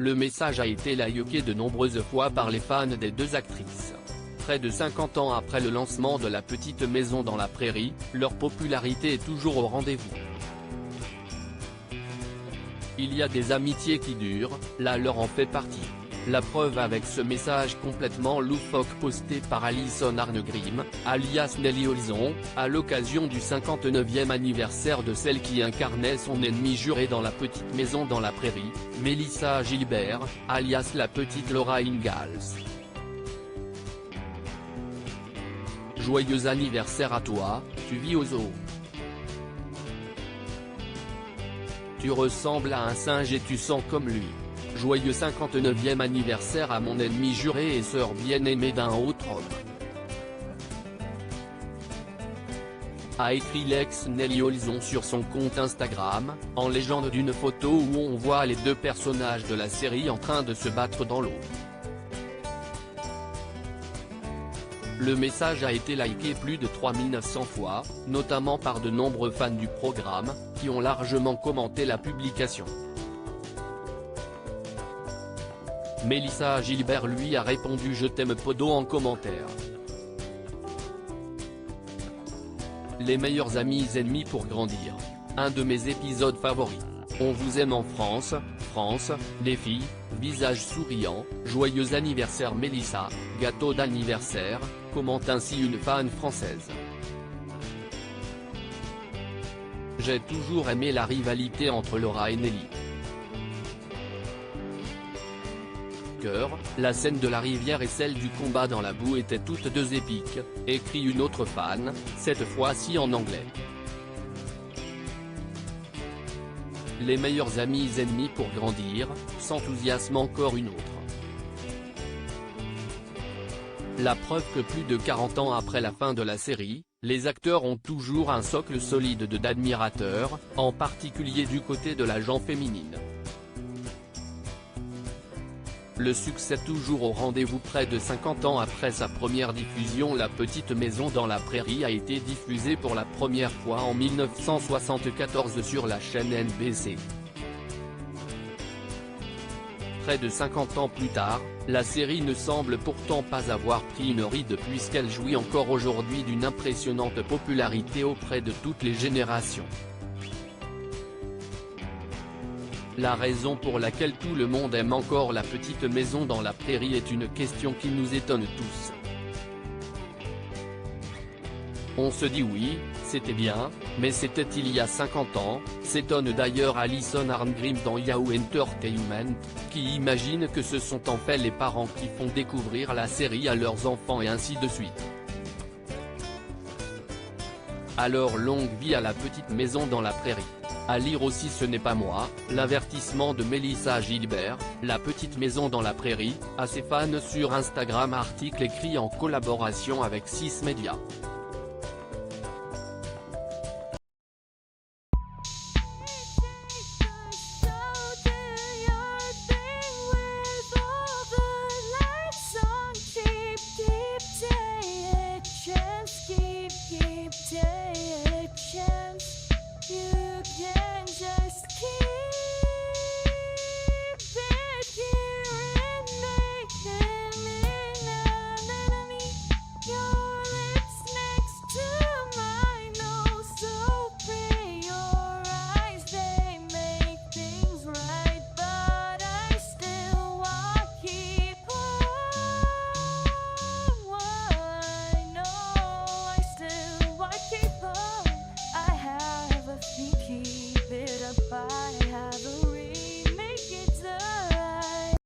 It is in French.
Le message a été liké de nombreuses fois par les fans des deux actrices. Près de 50 ans après le lancement de La Petite Maison dans la Prairie, leur popularité est toujours au rendez-vous. Il y a des amitiés qui durent, là leur en fait partie. La preuve avec ce message complètement loufoque posté par Alison Arngrim, alias Nelly Olson, à l'occasion du 59e anniversaire de celle qui incarnait son ennemi juré dans La Petite Maison dans la Prairie, Melissa Gilbert, alias la petite Laura Ingalls. Joyeux anniversaire à toi, tu vis au zoo. Tu ressembles à un singe et tu sens comme lui. Joyeux 59e anniversaire à mon ennemi juré et sœur bien-aimée d'un autre homme. A écrit l'ex Nelly Olson sur son compte Instagram, en légende d'une photo où on voit les deux personnages de la série en train de se battre dans l'eau. Le message a été liké plus de 3900 fois, notamment par de nombreux fans du programme, qui ont largement commenté la publication. Melissa Gilbert lui a répondu « Je t'aime podo » en commentaire. Les meilleurs amis ennemis pour grandir. Un de mes épisodes favoris. On vous aime en France, les filles, visage souriant, joyeux anniversaire Melissa, gâteau d'anniversaire, commente ainsi une fan française. J'ai toujours aimé la rivalité entre Laura et Nelly. La scène de la rivière et celle du combat dans la boue étaient toutes deux épiques, écrit une autre fan, cette fois-ci en anglais. Les meilleurs amis ennemis pour grandir, s'enthousiasme encore une autre. La preuve que plus de 40 ans après la fin de la série, les acteurs ont toujours un socle solide d'admirateurs, en particulier du côté de la gent féminine. Le succès toujours au rendez-vous. Près de 50 ans après sa première diffusion, La Petite Maison dans la Prairie a été diffusée pour la première fois en 1974 sur la chaîne NBC. Près de 50 ans plus tard, la série ne semble pourtant pas avoir pris une ride puisqu'elle jouit encore aujourd'hui d'une impressionnante popularité auprès de toutes les générations. La raison pour laquelle tout le monde aime encore La Petite Maison dans la Prairie est une question qui nous étonne tous. On se dit oui, c'était bien, mais c'était il y a 50 ans, s'étonne d'ailleurs Alison Arngrim dans Yahoo Entertainment, qui imagine que ce sont en fait les parents qui font découvrir la série à leurs enfants et ainsi de suite. Alors longue vie à La Petite Maison dans la Prairie. À lire aussi Ce n'est pas moi, l'avertissement de Melissa Gilbert, La Petite Maison dans la Prairie, à ses fans sur Instagram. Article écrit en collaboration avec 6 Médias. You